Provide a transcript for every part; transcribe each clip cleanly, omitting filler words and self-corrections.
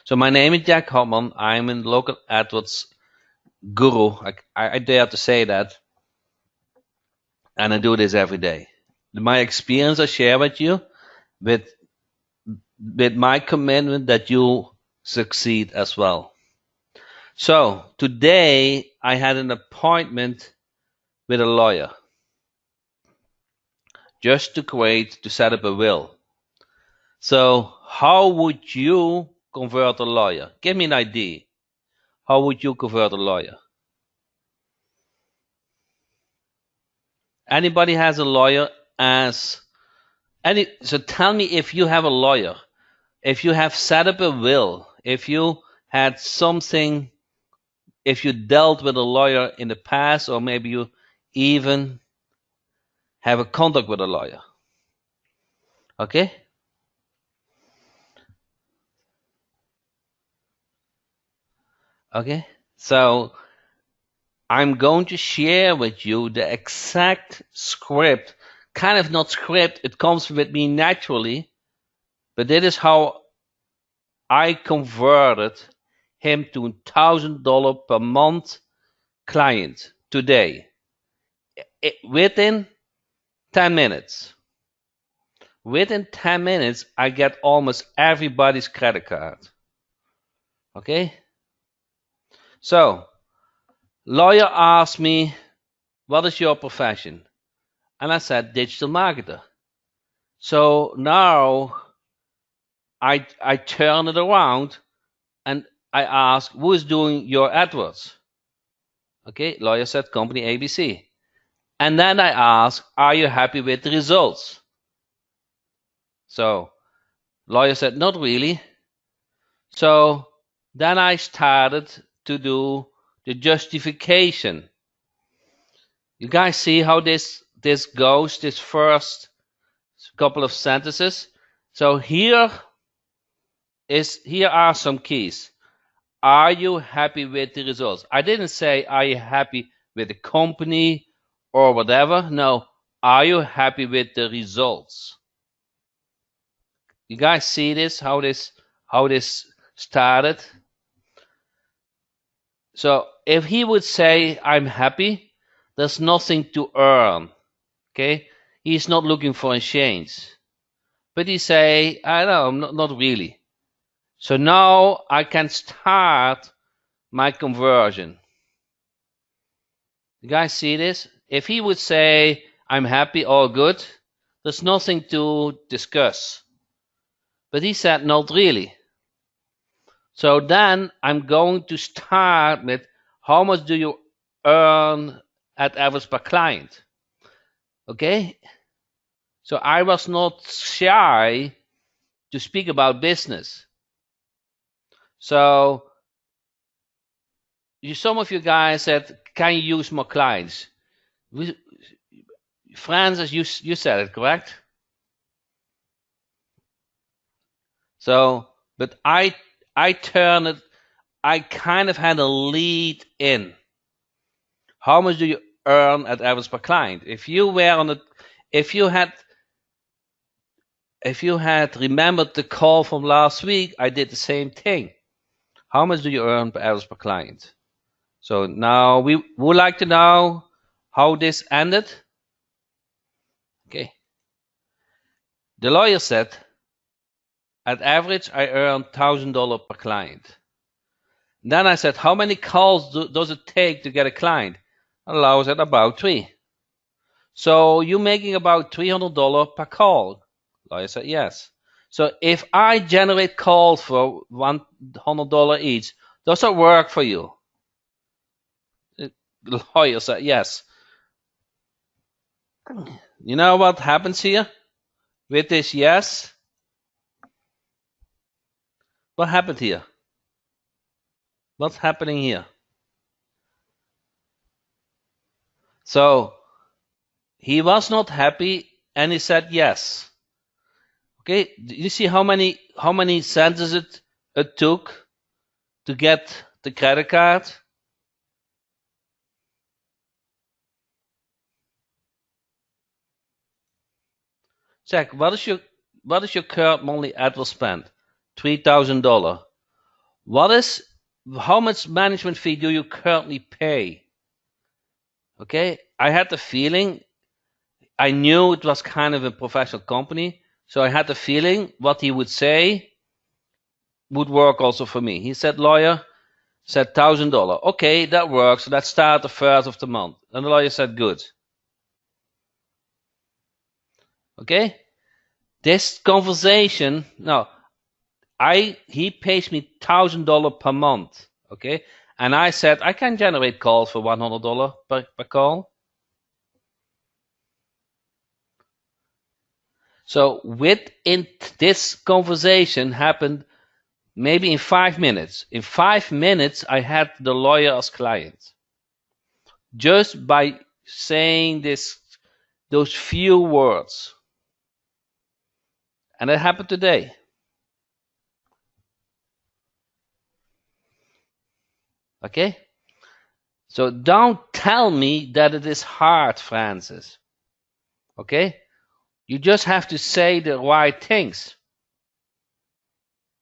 So my name is Jack Hopman. I'm a local AdWords guru. I dare to say that. And I do this every day. My experience I share with you with my commitment that you succeed as well. So today I had an appointment with a lawyer just to set up a will. So how would you convert a lawyer? Give me an idea. How would you convert a lawyer? Anybody has a lawyer so tell me if you have a lawyer, if you have set up a will, if you had something, if you dealt with a lawyer in the past, or maybe you even have a contact with a lawyer. Okay? Okay? So I'm going to share with you the exact script, kind of not script, it comes with me naturally, but that is how I converted him to $1,000 per month client today, within 10 minutes. Within 10 minutes, I get almost everybody's credit card. Okay? So, lawyer asked me, what is your profession? And I said, digital marketer. So now I turn it around and I ask, who is doing your AdWords? Okay, lawyer said company ABC. And then I ask, are you happy with the results? So lawyer said, not really. So then I started to do the justification. You guys see how this goes, this first couple of sentences? So here are some keys. Are you happy with the results? I didn't say, are you happy with the company or whatever? No, are you happy with the results? You guys see this, how this started? So if he would say, I'm happy, there's nothing to earn. Okay? He's not looking for a change. But he say, I don't know, not really. So now I can start my conversion. You guys see this? If he would say, I'm happy, all good, there's nothing to discuss. But he said, not really. So then I'm going to start with, how much do you earn at average per client? Okay? So I was not shy to speak about business. So some of you guys said, can you use more clients? Francis, you said it, correct? So, but I turned it, I kind of had a lead in. How much do you earn at average per client? If you had remembered the call from last week, I did the same thing. How much do you earn per average per client? So now we would like to know how this ended. Okay. The lawyer said, at average, I earn $1,000 per client. Then I said, how many calls does it take to get a client? And the lawyer said, about 3. So you're making about $300 per call. Lawyer said, yes. So if I generate calls for $100 each, does that work for you? The lawyer said, yes. You know what happens here with this yes? What happened here? What's happening here? So he was not happy and he said yes. Okay, you see how many sentences it took to get the credit card? Check, what is your current monthly AdWords spend? $3,000. how much management fee do you currently pay? Okay, I had the feeling, I knew it was kind of a professional company, so I had the feeling what he would say would work also for me. He said, lawyer, said $1,000. Okay, that works. Let's start the first of the month. And the lawyer said, good. Okay, this conversation, now, he pays me $1,000 per month. Okay, and I said I can generate calls for $100 per call. So within this conversation happened maybe in 5 minutes. In 5 minutes, I had the lawyer as client. Just by saying those few words. And it happened today. Okay? So don't tell me that it is hard, Francis. Okay? You just have to say the right things.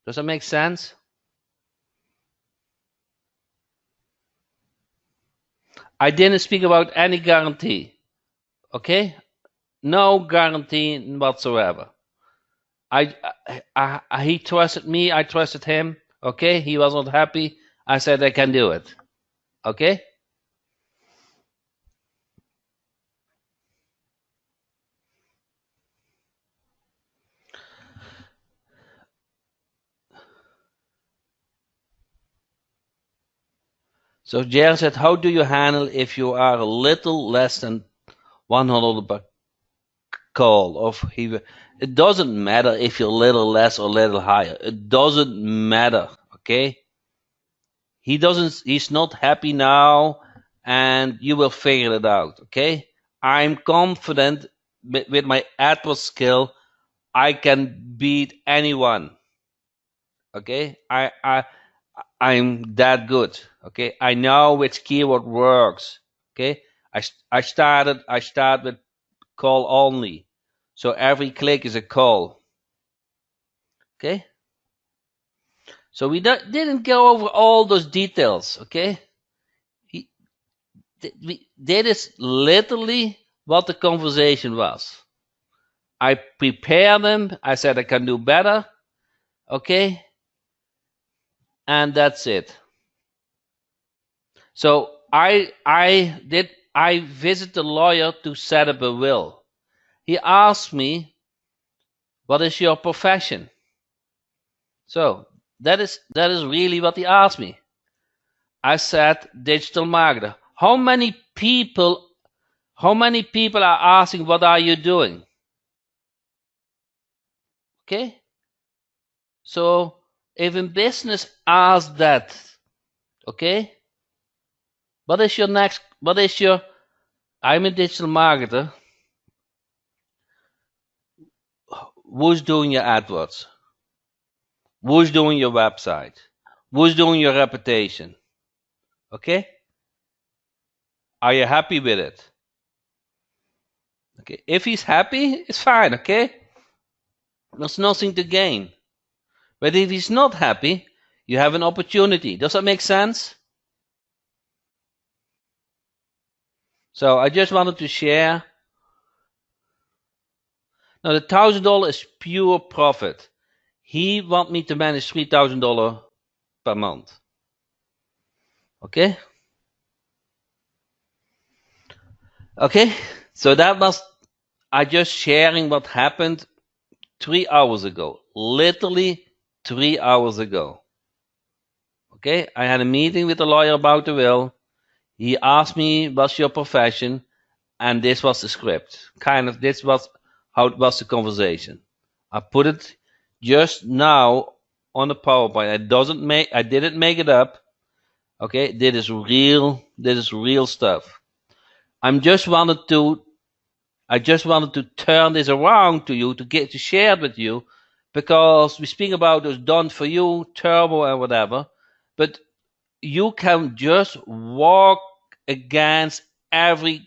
Does that make sense? I didn't speak about any guarantee. Okay? No guarantee whatsoever. He trusted me, I trusted him. Okay? He was not happy. I said I can do it. Okay? So Jerry said, how do you handle if you are a little less than 100 per call? It doesn't matter if you're a little less or a little higher. It doesn't matter. Okay? He's not happy now, and you will figure it out. Okay? I'm confident with my AdWords skill, I can beat anyone. Okay? I'm that good. Okay, I know which keyword works. Okay, I start with call only, so every click is a call. Okay, so we didn't go over all those details. Okay, that is literally what the conversation was. I prepared them. I said I can do better. Okay, and that's it. So I visit the lawyer to set up a will. He asked me, what is your profession? So that is really what he asked me. I said digital marketer. How many people are asking, what are you doing? Okay? So if a business asks that, okay, I'm a digital marketer. Who's doing your AdWords? Who's doing your website? Who's doing your reputation? Okay? Are you happy with it? Okay. If he's happy, it's fine, okay? There's nothing to gain. But if he's not happy, you have an opportunity. Does that make sense? So I just wanted to share. Now the $1,000 is pure profit. He wants me to manage $3,000 per month. Okay? Okay, so that was I just sharing what happened 3 hours ago. Literally 3 hours ago. Okay, I had a meeting with the lawyer about the will. He asked me, what's your profession? And this was the script. This was how it was the conversation. I put it just now on the PowerPoint. I didn't make it up. Okay, this is real stuff. I just wanted to turn this around to you, to share it with you, because we speak about those done for you, turbo and whatever, but you can just walk against every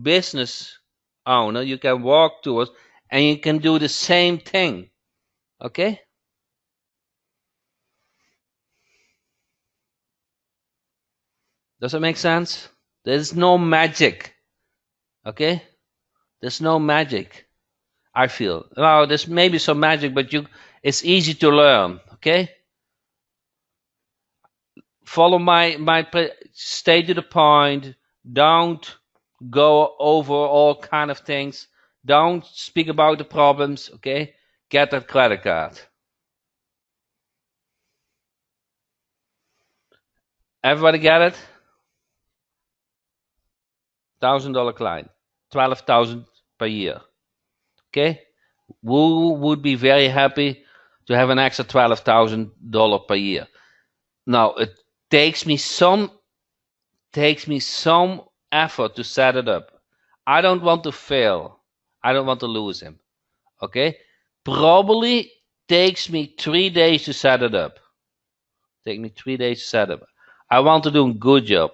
business owner. You can walk towards, and you can do the same thing. Okay? Does that make sense? There's no magic. Okay? There's no magic. I feel. Now there's maybe some magic, but it's easy to learn. Okay? Follow stay to the point. Don't go over all kind of things. Don't speak about the problems. Okay? Get that credit card. Everybody get it? $1,000 client, 12,000 per year. Okay? Who would be very happy to have an extra $12,000 per year? Now it takes me some effort to set it up. I don't want to fail. I don't want to lose him. Okay? Probably takes me 3 days to set it up. Take me 3 days to set up. I want to do a good job.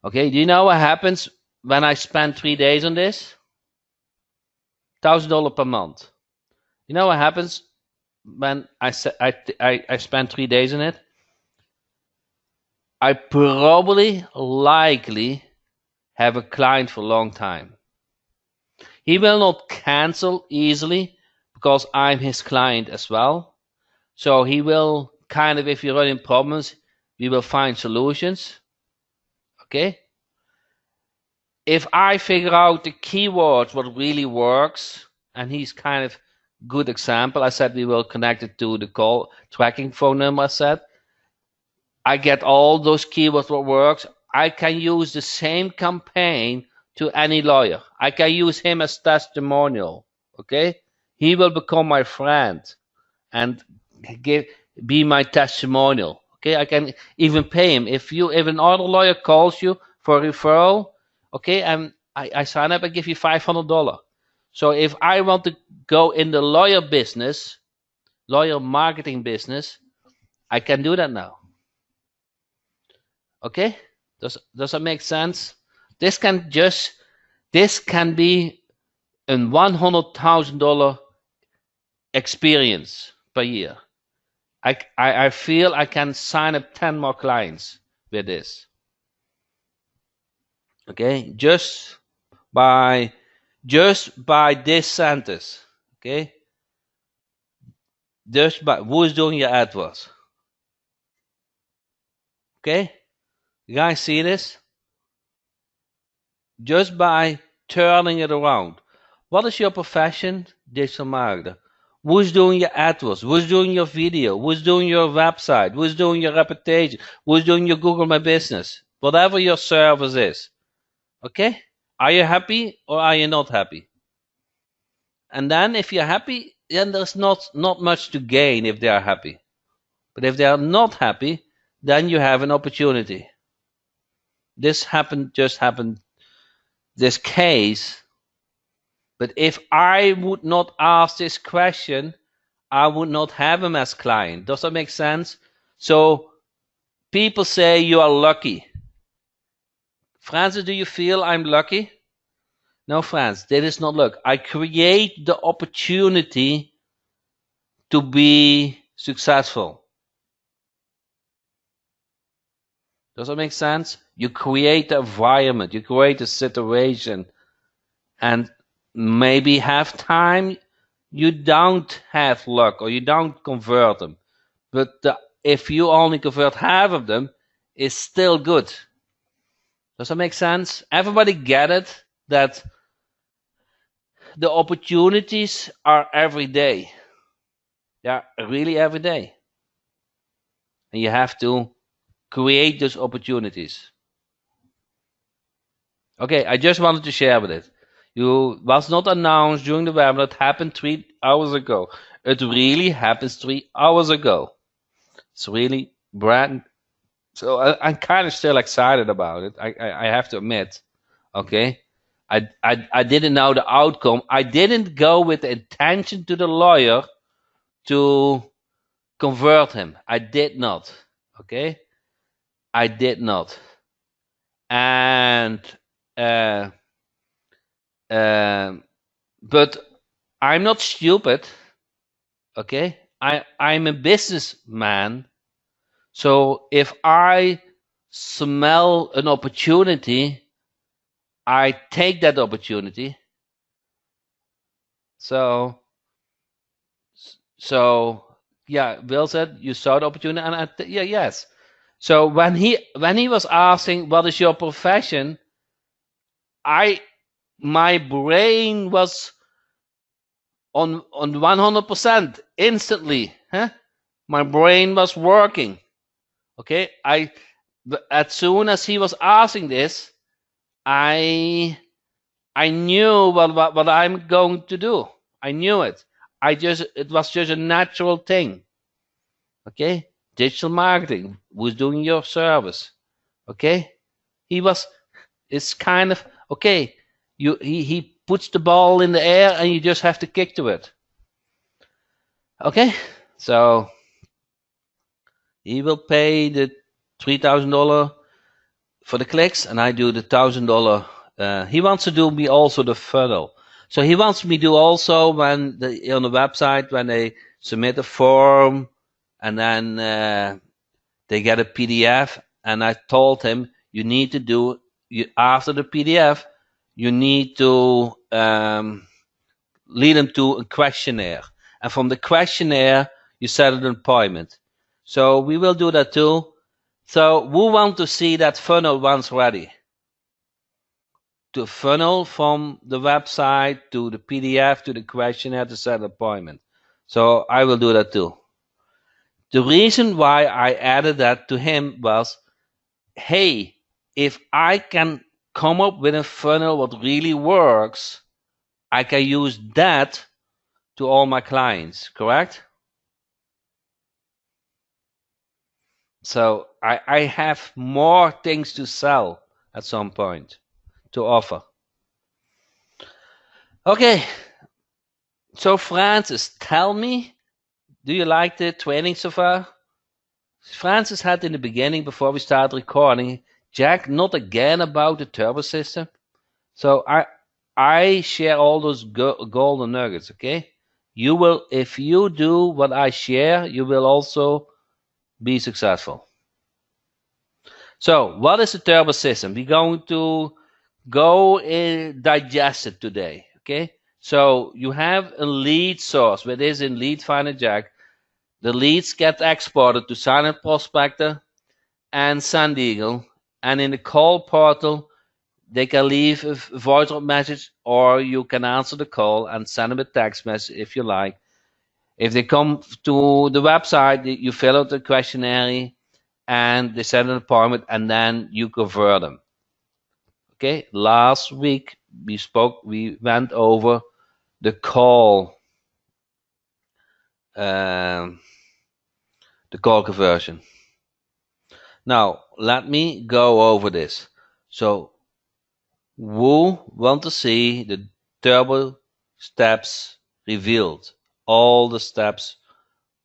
Okay, do you know what happens when I spend 3 days on this? $1,000 per month. You know what happens when I spend 3 days on it? I probably likely have a client for a long time. He will not cancel easily because I'm his client as well. So he will kind of, if you're running problems, we will find solutions. Okay? If I figure out the keywords, what really works, and he's kind of good example. I said we will connect it to the call tracking phone number. I said I get all those keywords what works. I can use the same campaign to any lawyer. I can use him as testimonial. Okay, he will become my friend and be my testimonial. Okay, I can even pay him if another lawyer calls you for a referral. Okay, and I sign up. I give you $500. So if I want to go in the lawyer business, lawyer marketing business, I can do that now. Okay, does that make sense? This can be a $100,000 experience per year. I feel I can sign up 10 more clients with this. Okay, just by this sentence. Okay, just by who's doing your AdWords. Okay, you guys see this? Just by turning it around. What is your profession? Digital marketer. Who's doing your AdWords? Who's doing your video? Who's doing your website? Who's doing your reputation? Who's doing your Google My Business? Whatever your service is. Okay? Are you happy or are you not happy? And then if you're happy, then there's not much to gain if they are happy. But if they are not happy, then you have an opportunity. This just happened, this case. But if I would not ask this question, I would not have him as client. Does that make sense? So people say you are lucky. Francis, do you feel I'm lucky? No, Francis, that is not luck. I create the opportunity to be successful. Does that make sense? You create the environment, you create a situation, and maybe half time you don't have luck or you don't convert them. But if you only convert half of them, it's still good. Does that make sense? Everybody get it? That the opportunities are every day. They are really every day. And you have to create those opportunities. Okay, I just wanted to share with it. You was not announced during the webinar. It happened 3 hours ago. It really happens 3 hours ago. It's really brand. So I'm kind of still excited about it. I have to admit. Okay, I didn't know the outcome. I didn't go with the intention to the lawyer to convert him. I did not. Okay, I did not. And but I'm not stupid. Okay, I'm a businessman. So if I smell an opportunity, I take that opportunity. So yeah, Will said you saw the opportunity, and yes. So when he was asking what is your profession, my brain was on 100% instantly. My brain was working. Okay, as soon as he was asking this, I knew what I'm going to do. I knew it. It was just a natural thing. Okay, digital marketing. Who's doing your service? Okay, it's kind of okay. He puts the ball in the air and you just have to kick to it. Okay, so he will pay the $3,000 for the clicks, and I do the $1,000. He wants to do me also the funnel. So he wants me to do also when on the website when they submit a form, and then they get a PDF. And I told him you need to do after the PDF, you need to lead them to a questionnaire, and from the questionnaire you set an appointment. So we will do that too. So who want to see that funnel once ready? To funnel from the website to the PDF to the questionnaire to set an appointment. So I will do that too. The reason why I added that to him was, hey, if I can come up with a funnel what really works, I can use that to all my clients, correct? So I have more things to sell at some point, to offer. Okay, so Francis, tell me, do you like the training so far? Francis had in the beginning, before we started recording, Jack, not again about the turbo system. So I share all those golden nuggets, okay? You will, if you do what I share, you will also be successful. So what is the turbo system? We're going to go digest it today, okay? So you have a lead source, where it is in Lead Finder Jack. The leads get exported to Silent Prospector and Sand Eagle, and in the call portal, they can leave a voice message, or you can answer the call and send them a text message if you like. If they come to the website, you fill out the questionnaire and they set an appointment, and then you convert them. Okay, last week we went over the call conversion. Now let me go over this. So who want to see the turbo steps revealed? All the steps,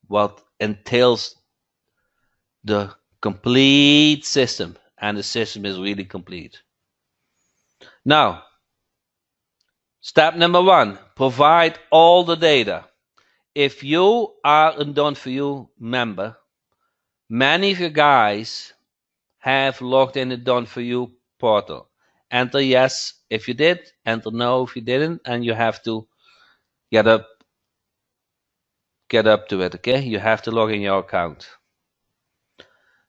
what entails the complete system, and the system is really complete. Now, step number 1, provide all the data. If you are a Done For You member, many of you guys have logged in the Done For You portal. Enter yes if you did, enter no if you didn't, and you have to get up to it, okay? You have to log in your account.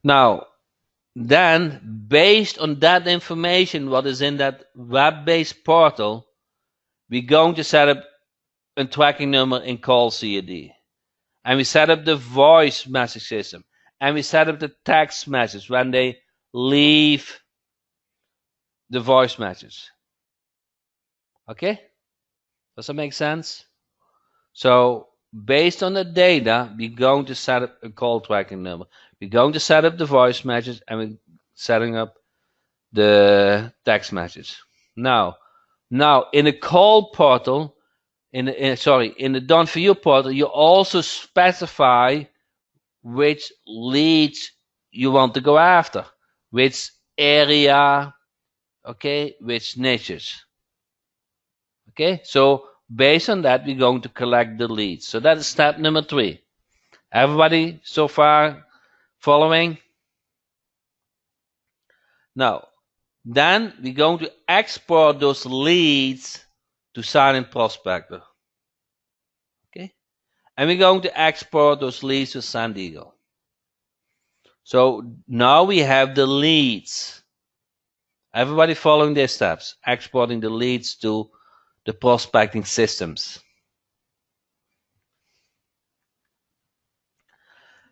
Now, then, based on that information, what is in that web-based portal, we're going to set up a tracking number in Call CAD. And we set up the voice message system. And we set up the text message when they leave the voice message. Okay? Does that make sense? So, based on the data, we're going to set up a call tracking number. We're going to set up the voice message, and we're setting up the text message. Now in the call portal, in the Done For You portal, you also specify which leads you want to go after, which area, okay, which niches. Okay, so based on that, we're going to collect the leads. So that is step number 3. Everybody so far following? Now, then we're going to export those leads to Silent Prospector. Okay? And we're going to export those leads to Sand Eagle. So now we have the leads. Everybody following these steps, exporting the leads to the prospecting systems.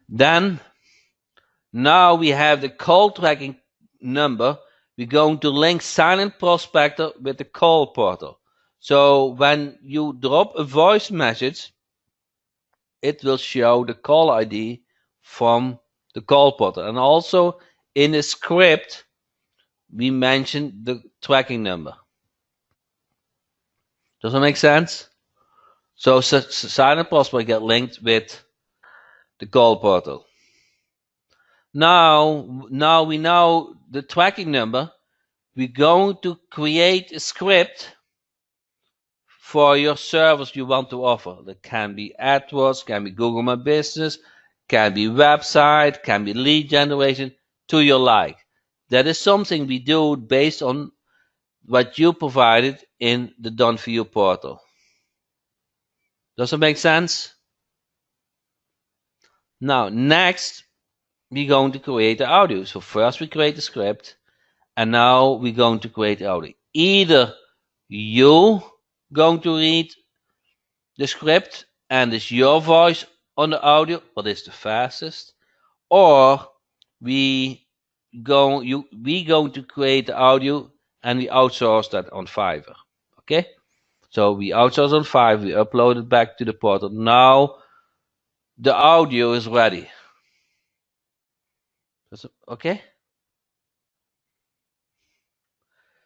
Then, now we have the call tracking number. We're going to link Silent Prospector with the call portal. So when you drop a voice message, it will show the call ID from the call portal. And also in the script, we mentioned the tracking number. Does that make sense? So Silent Prospector get linked with the call portal. Now we know the tracking number. We're going to create a script for your service you want to offer. That can be AdWords, can be Google My Business, can be website, can be lead generation, to your like. That is something we do based on what you provided in the Done For You portal. Does that make sense? Now, next, we're going to create the audio. So first we create the script, and now we're going to create the audio. Either you going to read the script and it's your voice on the audio, what is the fastest, or we going to create the audio and we outsource that on Fiverr. Okay, so we outsource on Fiverr, we upload it back to the portal. Now the audio is ready. Okay.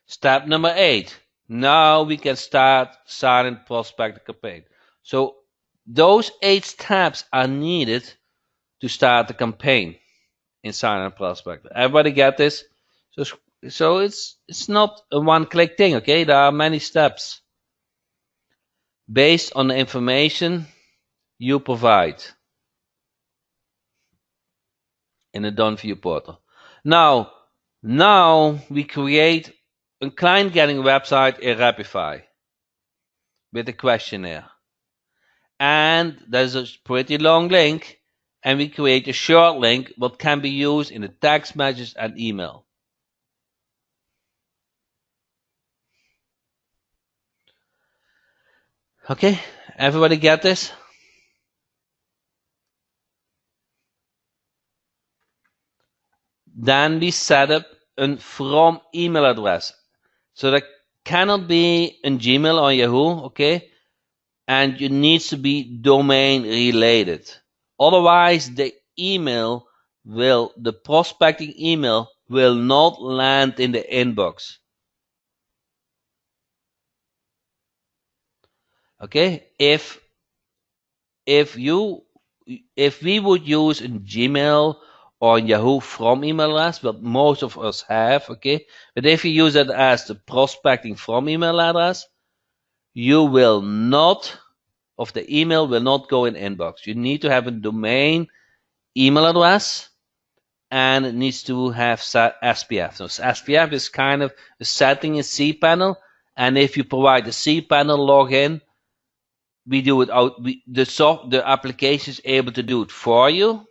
Step number 8. Now we can start Silent Prospector campaign. So those 8 steps are needed to start the campaign in Silent Prospector. Everybody get this? So it's not a one-click thing, okay? There are many steps based on the information you provide in the Done For You portal. Now we create a client getting website in Rapify with a questionnaire. And there's a pretty long link, and we create a short link that can be used in the text message and email. Okay, everybody get this? Then we set up a from email address. So that cannot be in Gmail or Yahoo, okay? And it needs to be domain related. Otherwise, the prospecting email will not land in the inbox. Okay? If we would use a Gmail or Yahoo from email address, what most of us have, okay? But if you use it as the prospecting from email address, you will not, of the email will not go in inbox. You need to have a domain email address, and it needs to have SPF. So SPF is kind of a setting in cPanel, and if you provide the cPanel login, we do it out. The application is able to do it for you.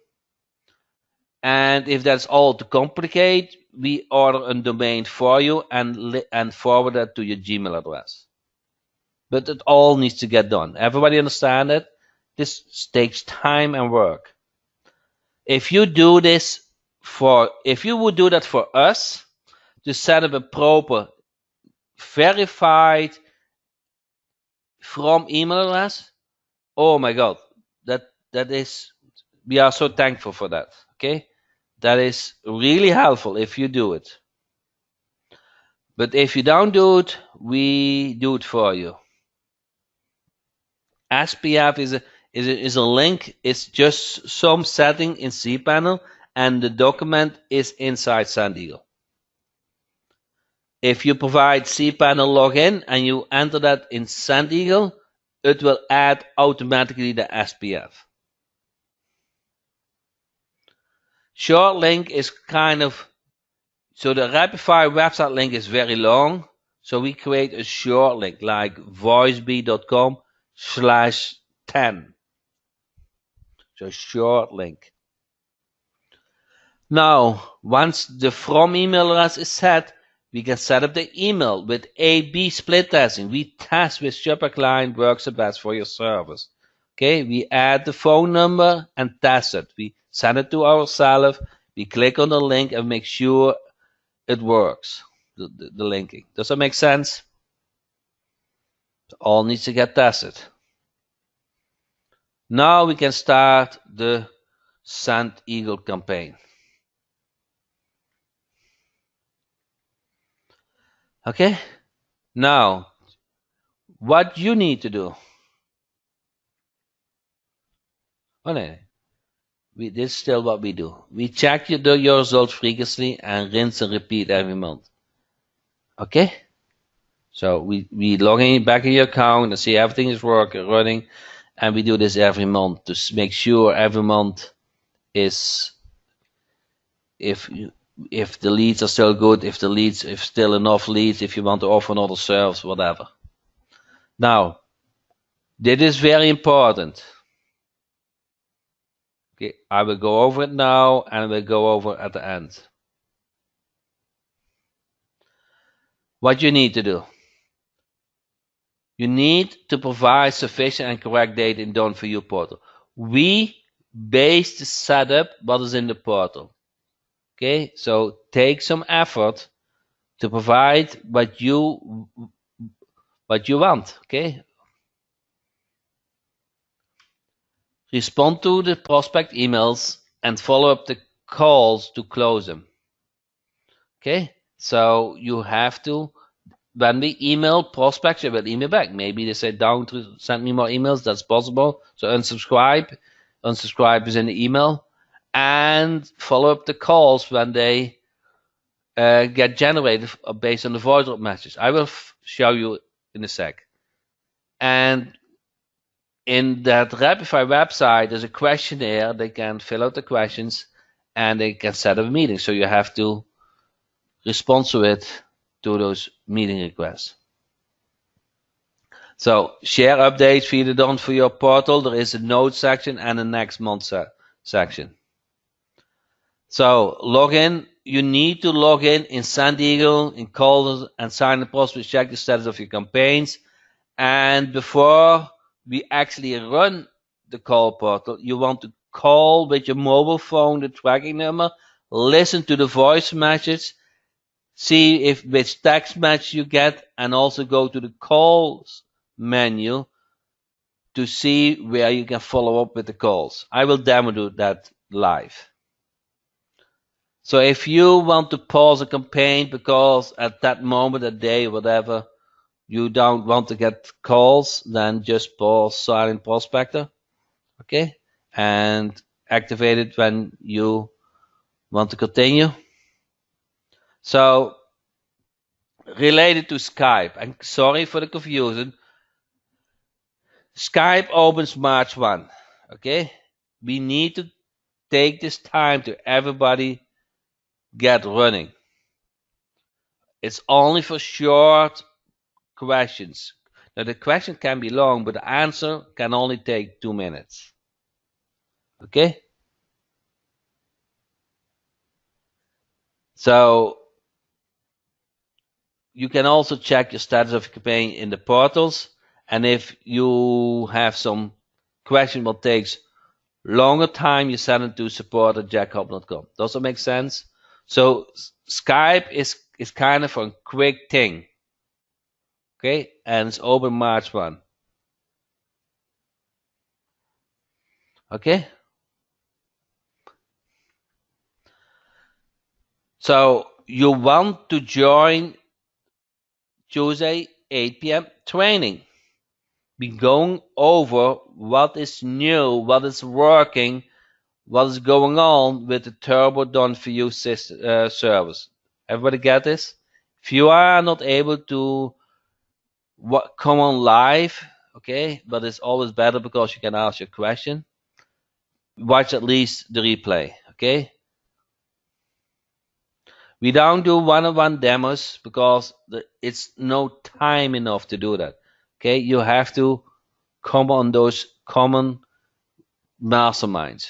And if that's all too complicated, we order a domain for you and forward that to your Gmail address. But it all needs to get done. Everybody understand it? This takes time and work. If you would do that for us, to set up a proper verified from email address, oh my God, that is, we are so thankful for that. Okay, that is really helpful if you do it. But if you don't do it, we do it for you. SPF is a link. It's just some setting in cPanel, and the document is inside Sand Eagle. If you provide cPanel login and you enter that in Sand Eagle, it will add automatically the SPF. Short link is kind of So the Rapify website link is very long. So we create a short link like voicebee.com/10. So short link. Now, once the from email address is set, we can set up the email with A/B split testing. We test which Shopper client works the best for your service. Okay, we add the phone number and test it. We send it to ourselves. We click on the link and make sure it works. The linking. Does that make sense? All needs to get tested. Now we can start the Send Eagle campaign. Okay, now what you need to do. Oh no, this is still what we do. We check your results frequently and rinse and repeat every month. Okay, so we log in back in your account and see everything is working, running, and we do this every month to make sure every month is if the leads are still good, if still enough leads, if you want to offer another service, whatever. Now, this is very important. Okay, I will go over it now and I will go over at the end. What you need to do. You need to provide sufficient and correct data in Done For You portal. We base the setup what is in the portal. Okay, so take some effort to provide what you want. Okay, respond to the prospect emails and follow up the calls to close them. Okay, so you have to, when we email prospects, they will email back. Maybe they say, don't send me more emails. That's possible. So unsubscribe. Unsubscribe is in the email. And follow up the calls when they get generated based on the voice message. I will show you in a sec. And in that Rapify website, there's a questionnaire. They can fill out the questions and they can set up a meeting. So you have to respond to it, to those meeting requests. So share updates via the Done For You portal. There is a note section and a next month section. So log in. You need to log in Send Eagle, in Call and Sign the Prospect, check the status of your campaigns. And before we actually run the call portal, you want to call with your mobile phone the tracking number, listen to the voice message, see which text message you get, and also go to the calls menu to see where you can follow up with the calls. I will demo that live. So if you want to pause a campaign because at that moment, a day, whatever, you don't want to get calls, then just pause Silent Prospector, okay? And activate it when you want to continue. So, related to Skype, I'm sorry for the confusion. Skype opens March 1, okay? We need to take this time to everybody get running. It's only for short questions. Now the question can be long, but the answer can only take 2 minutes. Okay? So you can also check your status of your campaign in the portals. And if you have some question what takes longer time, you send it to support@jackhop.com. Does that make sense? So Skype is kind of a quick thing. Okay, and it's open March 1. Okay. So you want to join Tuesday 8 p.m. training. We're going over what is new, what is working, what is going on with the Turbo Done For You service. Everybody get this? If you are not able to come on live, okay, but it's always better because you can ask your question, watch at least the replay, okay? We don't do one-on-one demos because it's no time enough to do that. Okay, you have to come on those common masterminds.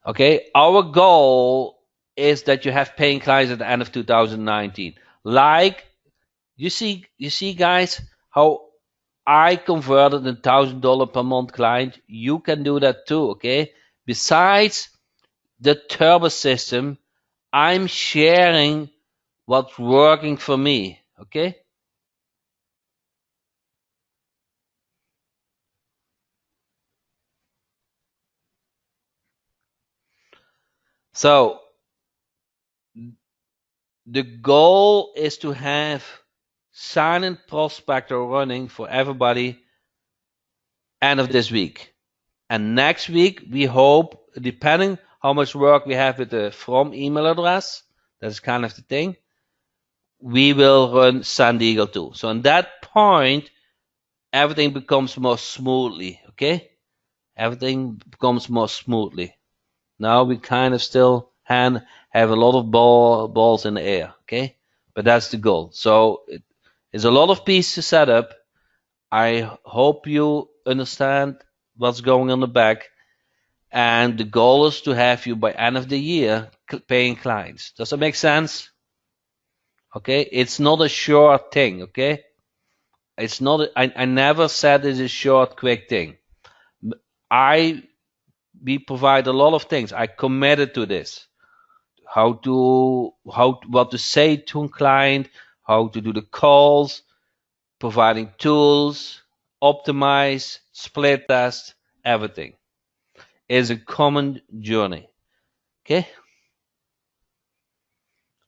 Okay, our goal is that you have paying clients at the end of 2019. Like you see, guys, how I converted $1,000 per month client. You can do that too. Okay. Besides the turbo system, I'm sharing what's working for me. Okay. So the goal is to have silent prospector running for everybody end of this week. And next week, we hope, depending how much work we have with the from email address, that's kind of the thing, we will run San Diego too. So at that point, everything becomes more smoothly. Okay, everything becomes more smoothly. Now we kind of still have a lot of balls in the air. Okay, but that's the goal. So it's a lot of pieces to set up. I hope you understand what's going on the back. And the goal is to have you by end of the year paying clients. Does that make sense? Okay, it's not a short thing. Okay, it's not. I never said it's a short, quick thing. I we provide a lot of things. I committed to this. What to say to a client, how to do the calls, providing tools, optimize, split test, everything. Is a common journey. Okay.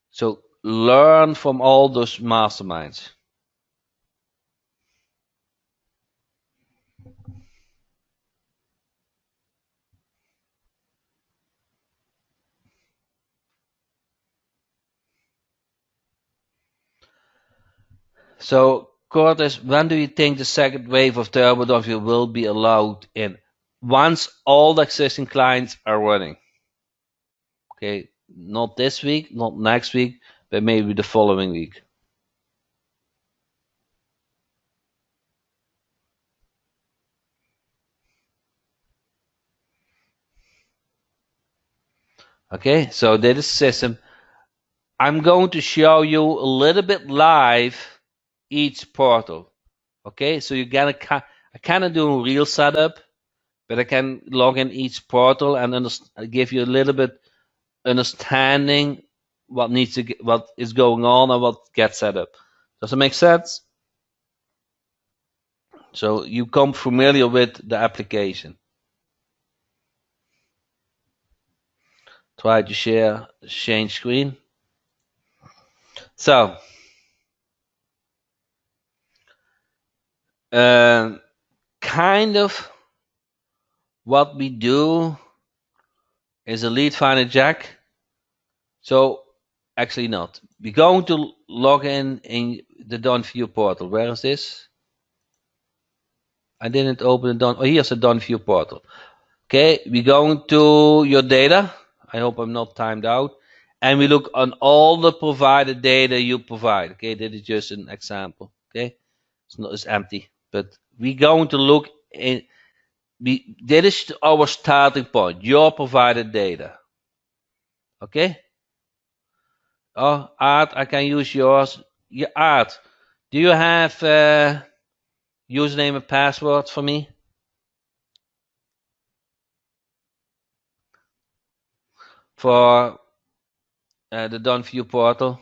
So learn from all those masterminds. So, Curtis, when do you think the second wave of TurboDocument will be allowed in? Once all the existing clients are running. Okay, not this week, not next week, but maybe the following week. Okay, so this is system. I'm going to show you a little bit live each portal. Okay, so you're gonna I kind of do a real setup, but I can log in each portal and give you a little bit understanding what is going on and what gets set up. Does it make sense? So you come familiar with the application. Try to change screen. So kind of what we do is a lead finder jack. So actually not. We're going to log in the Done View portal. Where is this? I didn't open the Done. Oh, here's the Done View portal. Okay, we're going to your data. I hope I'm not timed out. And we look on all the provided data you provide. Okay, this is just an example. Okay, it's empty. But we're going to look in. That is our starting point. Your provided data. Okay. Oh, Art, I can use yours. Yeah, Art, do you have username and password for me? For the Done View portal?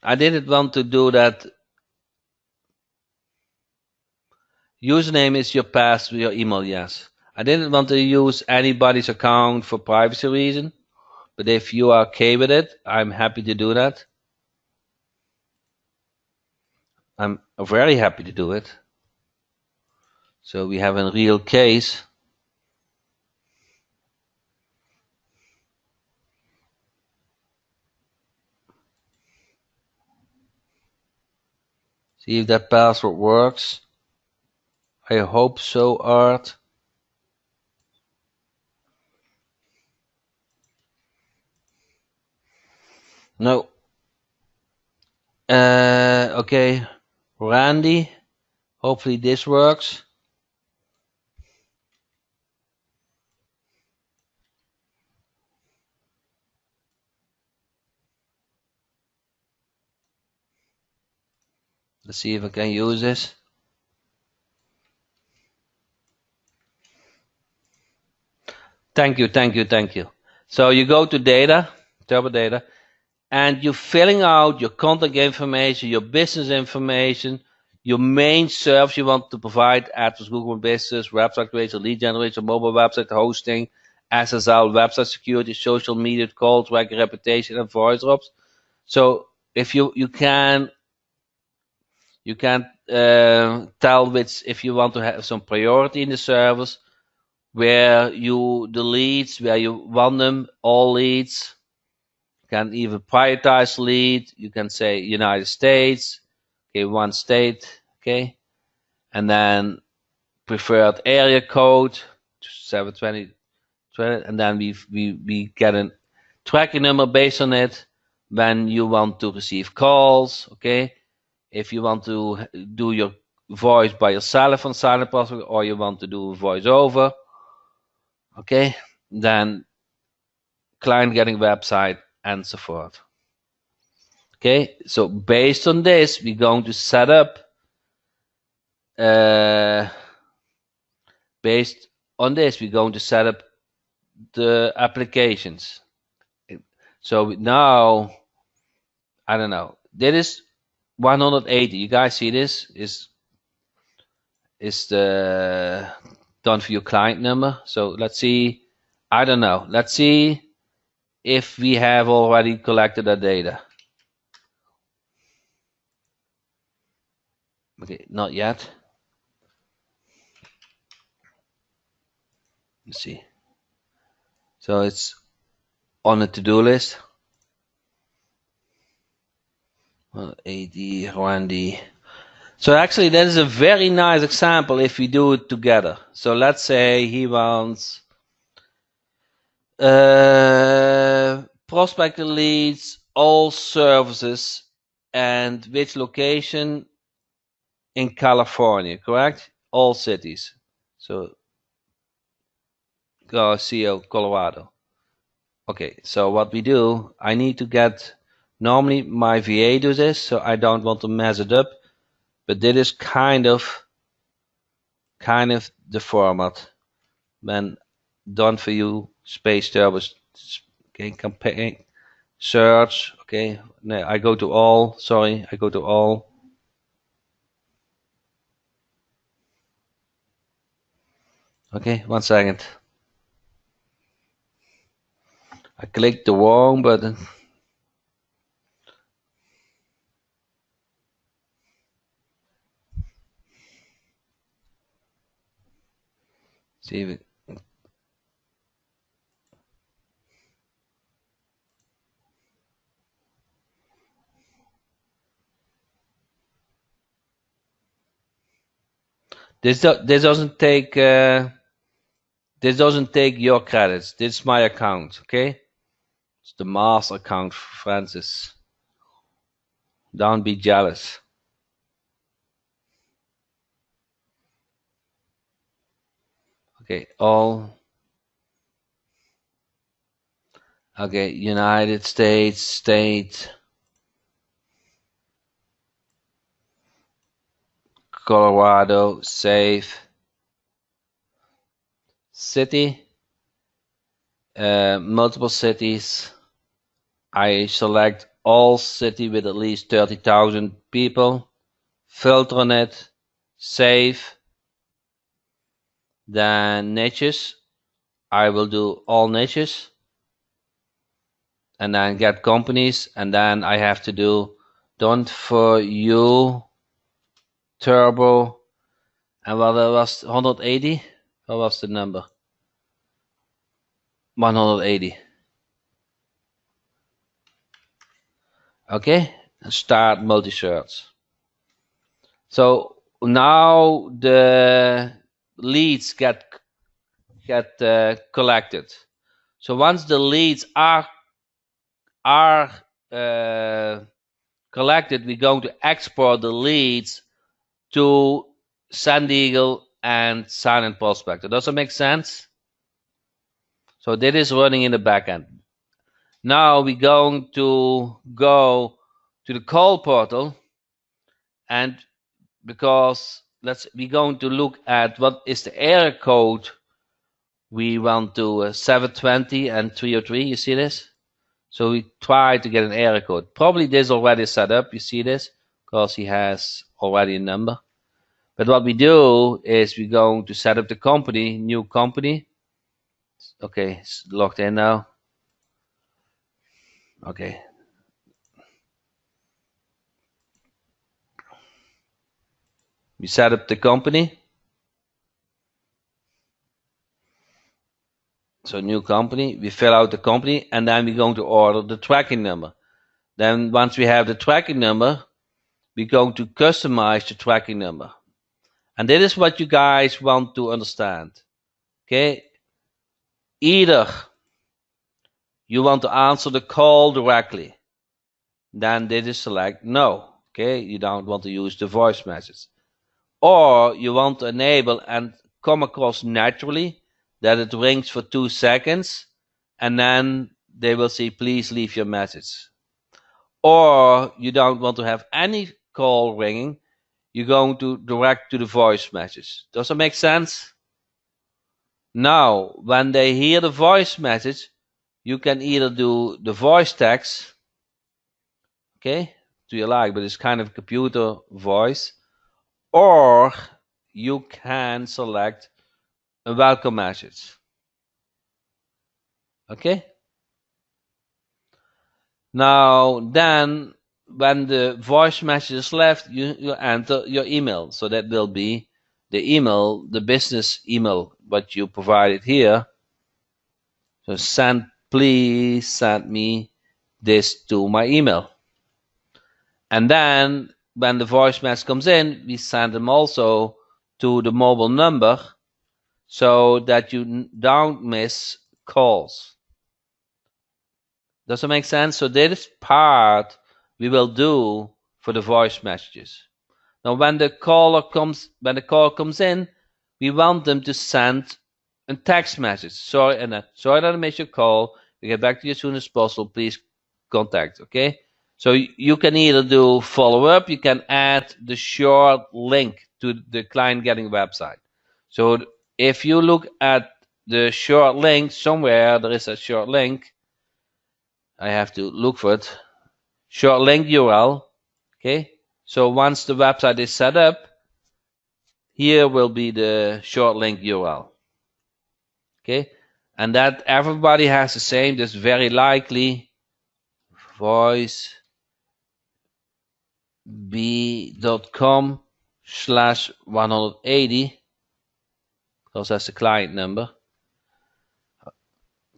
I didn't want to do that. Username is your password, your email, yes. I didn't want to use anybody's account for privacy reason, but if you are okay with it, I'm happy to do that. I'm very happy to do it. So we have a real case. See if that password works. I hope so, Art. No. Okay. Randy. Hopefully this works. Let's see if I can use this. Thank you, thank you, thank you. So you go to data, Turbo Data, and you're filling out your contact information, your business information, your main service you want to provide: AdWords, Google Business, website creation, lead generation, mobile website hosting, SSL, website security, social media, call tracking, reputation, and voice drops. So if you can tell which, if you want to have some priority in the service, where you the leads, where you want them, all leads. You can even prioritize lead. You can say United States, okay, one state, okay, and then preferred area code 720, and then we get a tracking number based on it. When you want to receive calls, okay, if you want to do your voice by yourself on silent password, or you want to do voice over, okay, then client getting website and so forth. Okay, so based on this, we're going to set up, based on this, we're going to set up the applications. So now, I don't know, this is 180. You guys see this is the done for your client number. So let's see, I don't know, let's see if we have already collected that data. Okay, not yet. Let's see. So it's on the to-do list. 80, Randy. So actually, that is a very nice example if we do it together. So let's say he wants prospect leads, all services, and which location in California, correct? All cities. So Garcia, Colorado. Okay, so what we do, I need to get, normally my VA does this, so I don't want to mess it up, but this is kind of the format. When done for you, space service, okay, campaign, search, okay, no, I go to all, sorry, I go to all. Okay, 1 second. I clicked the wrong button. See if it, this doesn't take your credits. This is my account, okay? It's the master account, Francis. Don't be jealous. Okay, all. Okay, United States, state, Colorado, save, city, multiple cities. I select all city with at least 30,000 people, filter on it, save. Then niches, I will do all niches, and then get companies, and then I have to do done for you, turbo, and what was 180? What was the number? 180. Okay, start multi-search. So now the leads get collected. So once the leads are uh, collected, we're going to export the leads to Sand Eagle and Silent Prospector. Does that make sense? So that is running in the backend. Now we're going to go to the call portal, and because we're going to look at what is the area code we want to 720 and 303. You see this? So we try to get an area code. Probably this already set up. You see this? Because he has already a number. But what we do is we're going to set up the company, new company. Okay, it's logged in now. Okay. We set up the company. So new company, we fill out the company, and then we're going to order the tracking number. Then once we have the tracking number, we're going to customize the tracking number. And that is what you guys want to understand. Okay? Either you want to answer the call directly, then this is select no. Okay? You don't want to use the voice message. Or you want to enable and come across naturally that it rings for 2 seconds, and then they will say, please leave your message. Or you don't want to have any call ringing, you're going to direct to the voice message. Does that make sense? Now, when they hear the voice message, you can either do the voice text, okay, to your like, but it's kind of computer voice, or you can select a welcome message. Okay? Now, then, when the voice message is left, you enter your email. So that will be the email, the business email, what you provided here. So please send me this to my email. And then when the voice message comes in, we send them also to the mobile number so that you don't miss calls. Does that make sense? So this part we will do for the voice messages. Now when the call comes in, we want them to send a text message. Sorry that I missed your call. We get back to you as soon as possible. Please contact. Okay. So you can either do follow up, you can add the short link to the client getting website. So if you look at the short link, somewhere there is a short link. I have to look for it. Short link URL. Okay. So once the website is set up, here will be the short link URL. Okay. And that everybody has the same. That's very likely voiceb.com/180, because that's the client number.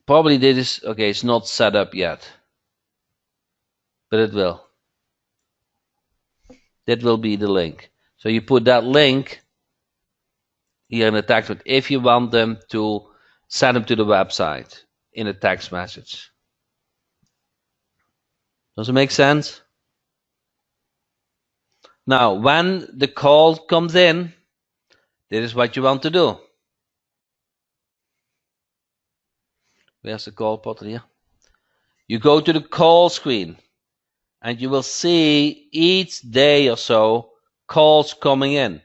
Probably this is okay. It's not set up yet, but it will. That will be the link. So you put that link here in the text, but if you want them to send them to the website in a text message. Does it make sense? Now, when the call comes in, this is what you want to do. Where's the call portal here? You go to the call screen, and you will see each day or so calls coming in.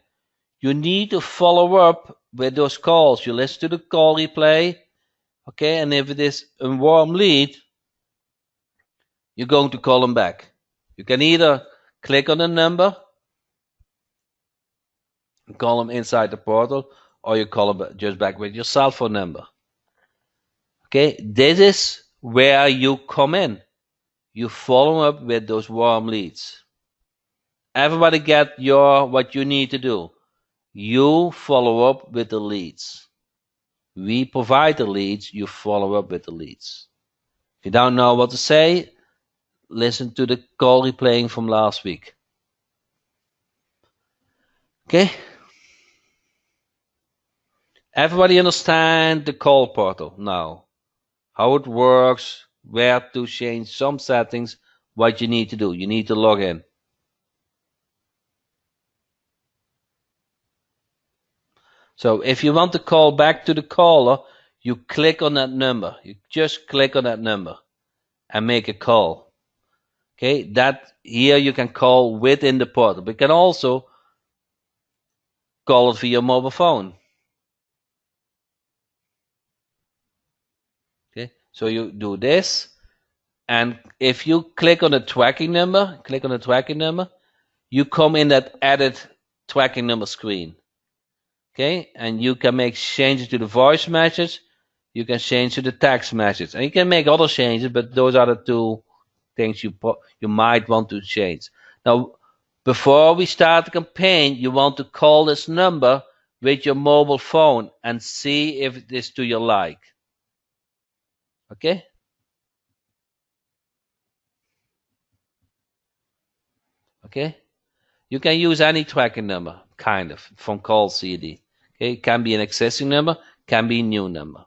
You need to follow up with those calls. You listen to the call replay, okay, and if it is a warm lead, you're going to call them back. You can either click on the number and call them inside the portal, or you call them just back with your cell phone number. Okay, this is where you come in. You follow up with those warm leads. Everybody get what you need to do. You follow up with the leads. We provide the leads, you follow up with the leads. If you don't know what to say, listen to the call replaying from last week. Okay. Everybody understand the call portal now? How it works, where to change some settings, what you need to do. You need to log in. So if you want to call back to the caller, you click on that number. You just click on that number and make a call. Okay, that here you can call within the portal. But you can also call it via your mobile phone. Okay, so you do this, and if you click on the tracking number, you come in that edit tracking number screen. Okay, and you can make changes to the voice message, you can change to the text message, and you can make other changes, but those are the two things you might want to change. Now, before we start the campaign, you want to call this number with your mobile phone and see if it is to your like. Okay? Okay? You can use any tracking number, kind of, from call CD. Okay? It can be an existing number, can be a new number.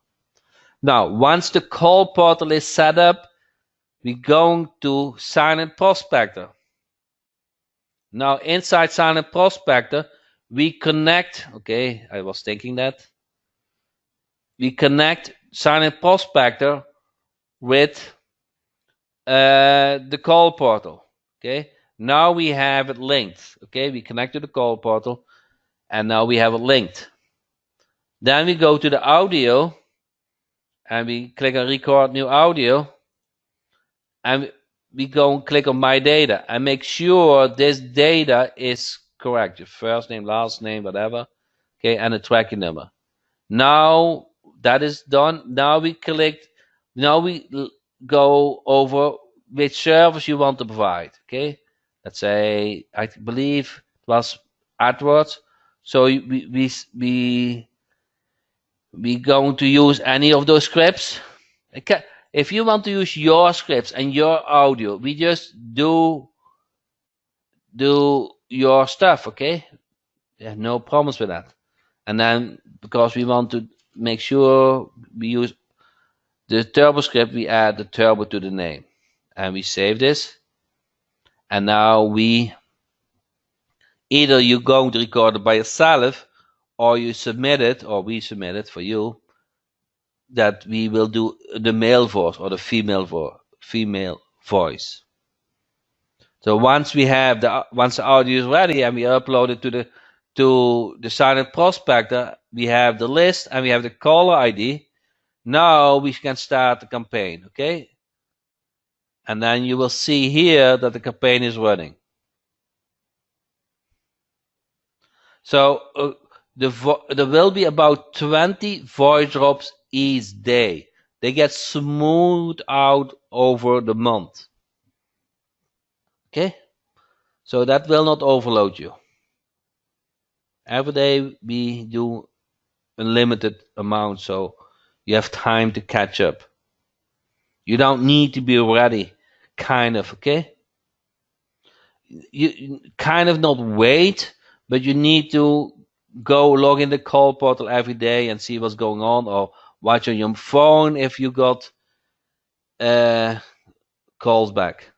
Now, once the call portal is set up, we're going to Silent Prospector. Now, inside Silent Prospector, we connect, okay, I was thinking that. We connect Silent Prospector with the call portal, okay? Now we have it linked, okay? We connect to the call portal, and now we have it linked. Then we go to the audio, and we click on Record New Audio, and we go and click on My Data, and make sure this data is correct. Your first name, last name, whatever, okay, and the tracking number. Now that is done. Now we go over which service you want to provide. Okay, let's say I believe it was AdWords. So we going to use any of those scripts. Okay. If you want to use your scripts and your audio, we just do your stuff. Okay, we have no problems with that. And then because we want to make sure we use the turbo script, we add the turbo to the name, and we save this. And now either you're going to record it by yourself, or you submit it, or we submit it for you, that we will do the male voice or the female voice. So once the audio is ready and we upload it to the Silent Prospector, we have the list and we have the caller ID. Now we can start the campaign, okay? And then you will see here that the campaign is running. So there will be about 20 voice drops each day. They get smoothed out over the month. Okay? So that will not overload you. Every day we do a limited amount, so you have time to catch up. You don't need to be ready, kind of, okay? You kind of not wait, but you need to go log in the call portal every day and see what's going on, or watch on your phone if you got calls back.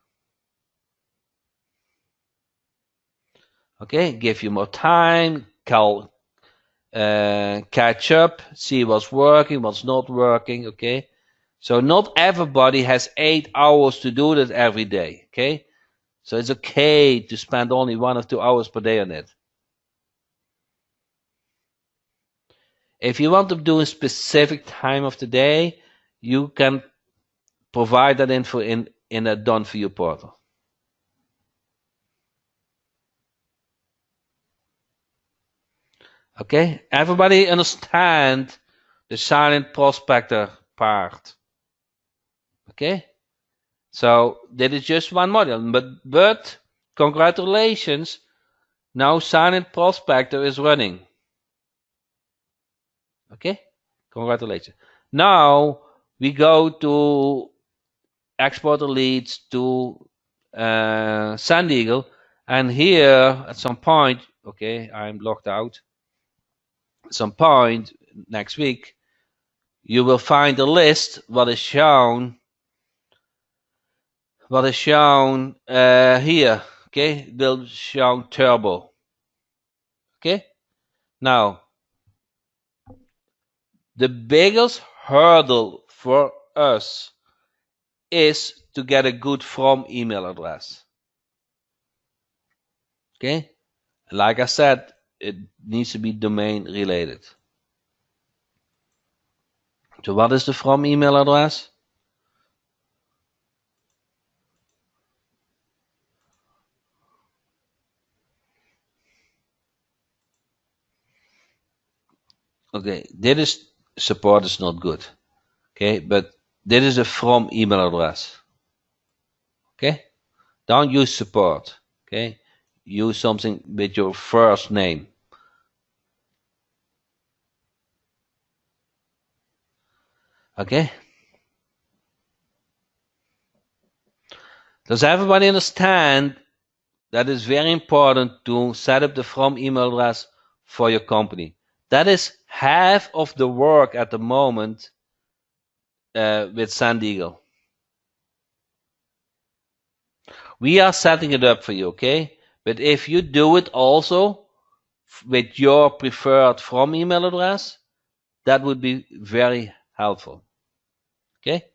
Okay, give you more time, catch up, see what's working, what's not working, okay? So not everybody has 8 hours to do that every day, okay? So it's okay to spend only 1 or 2 hours per day on it. If you want to do a specific time of the day, you can provide that info in a done for you portal. Okay, everybody understand the Silent Prospector part? Okay, so that is just one module, but congratulations, now Silent Prospector is running. Okay, congratulations. Now we go to export the leads to Sand Eagle, and here at some point okay, I'm logged out. At some point next week, you will find a list what is shown here. Okay, it will show turbo. Okay, now the biggest hurdle for us is to get a good from email address. Okay, like I said, it needs to be domain related. So what is the from email address? Okay, this is support is not good. Okay, but this is a from email address. Okay, don't use support. Okay, use something with your first name. Okay, does everybody understand that it's very important to set up the from email address for your company? That is half of the work at the moment with Sand Eagle. We are setting it up for you, okay? But if you do it also with your preferred from email address, that would be very helpful. Okay?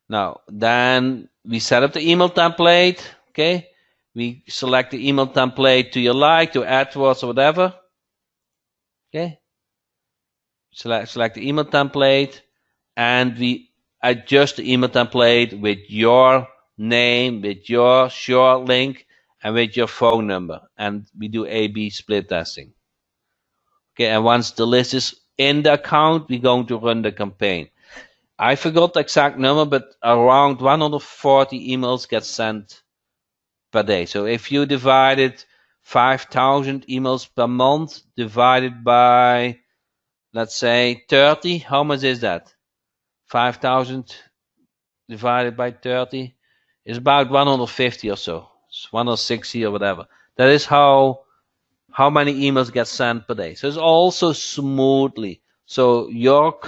Now, then we set up the email template. Okay? We select the email template to your like, to AdWords or whatever. Okay? Select the email template, and we adjust the email template with your name, with your short link, and with your phone number. And we do A/B split testing. Okay, and once the list is in the account, we're going to run the campaign. I forgot the exact number, but around 140 emails get sent per day. So if you divided 5,000 emails per month divided by, let's say, 30, how much is that? 5,000 divided by 30 is about 150 or so. It's 160 or whatever. That is how many emails get sent per day. So it's also smoothly. So your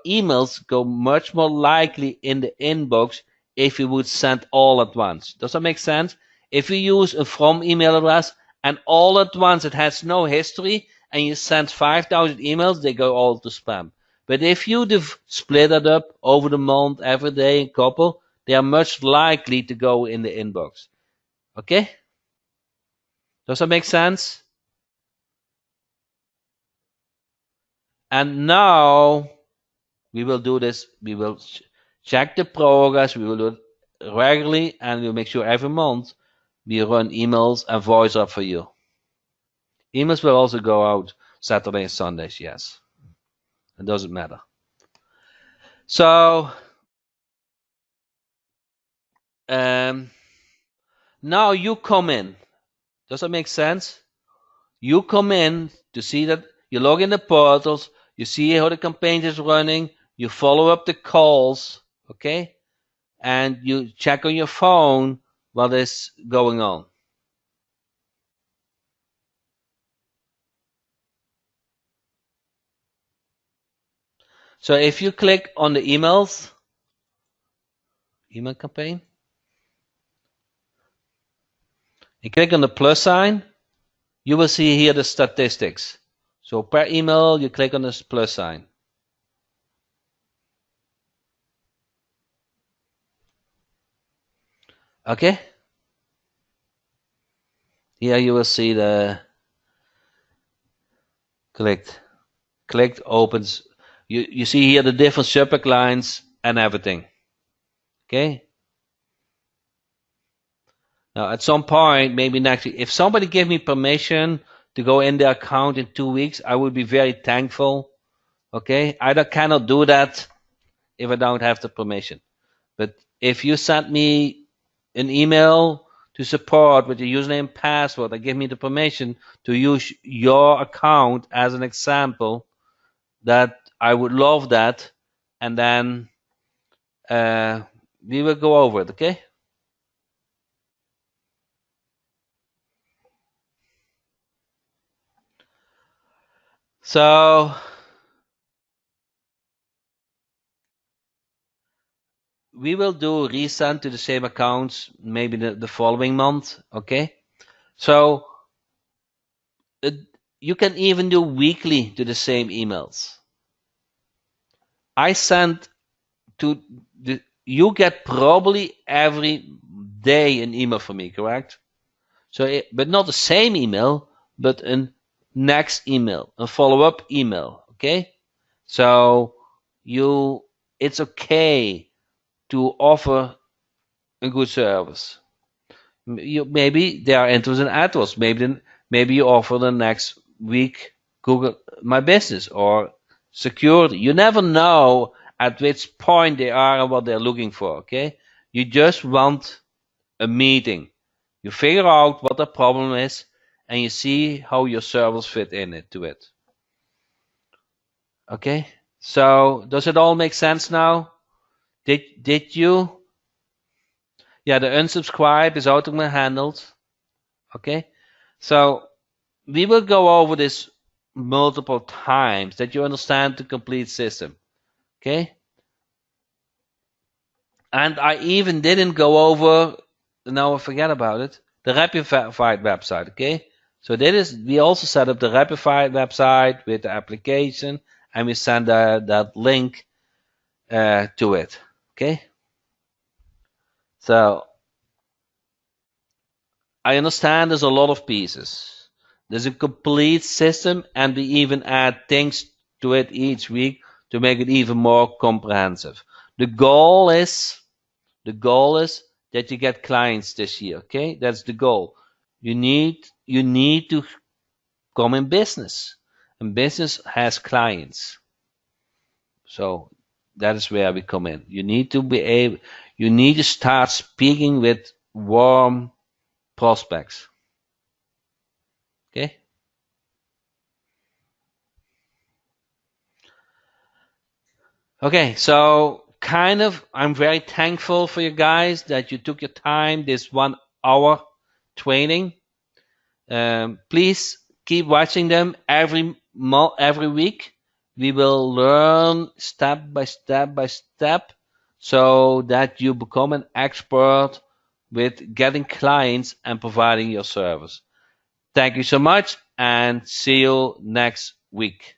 emails go much more likely in the inbox if you would send all at once. Does that make sense? If you use a from email address and all at once it has no history and you send 5,000 emails, they go all to spam. But if you split it up over the month, every day, a couple, they are much likely to go in the inbox. Okay? Does that make sense? And now we will do this. We will check the progress. We will do it regularly, and we'll make sure every month we run emails and voice up for you. Emails will also go out Saturday and Sundays, yes. It doesn't matter. So now you come in. Does that make sense? You come in to see that you log in the portals, you see how the campaign is running, you follow up the calls, okay? And you check on your phone what is going on. So if you click on the emails, email campaign, you click on the plus sign, you will see here the statistics. So per email, you click on this plus sign. Okay? Here you will see the clicked opens. You see here the different subject lines and everything. Okay? Now at some point, maybe next week, if somebody gave me permission to go in the account in 2 weeks, I would be very thankful. Okay? I cannot do that if I don't have the permission. But if you send me an email to support with your username and password and give me the permission to use your account as an example, that I would love that. And then we will go over it, okay? So we will do resend to the same accounts maybe the following month. Okay. So it, you can even do weekly to the same emails. I send to you get probably every day an email from me, correct? So, but not the same email, but a next email, a follow-up email. Okay, so it's okay to offer a good service. Maybe they are interested in AdWords. Maybe you offer the next week Google My Business or security. You never know at which point they are and what they're looking for. Okay, you just want a meeting. You figure out what the problem is, and you see how your service fit into it. Okay, so does it all make sense now? Did you? Yeah, the unsubscribe is automatically handled. Okay, so we will go over this multiple times that you understand the complete system. Okay, and I even didn't go over. Now I forget about it. The Rappified website. Okay, so we also set up the Rappified website with the application, and we send that link to it. Okay, so I understand there's a lot of pieces. There's a complete system, and we even add things to it each week to make it even more comprehensive. The goal is that you get clients this year. Okay, that's the goal. You need to come in business, and business has clients. So that is where we come in. You need to start speaking with warm prospects. Okay. Okay, so I'm very thankful for you guys that you took your time this 1 hour training. Please keep watching them every week. We will learn step by step so that you become an expert with getting clients and providing your service. Thank you so much and see you next week.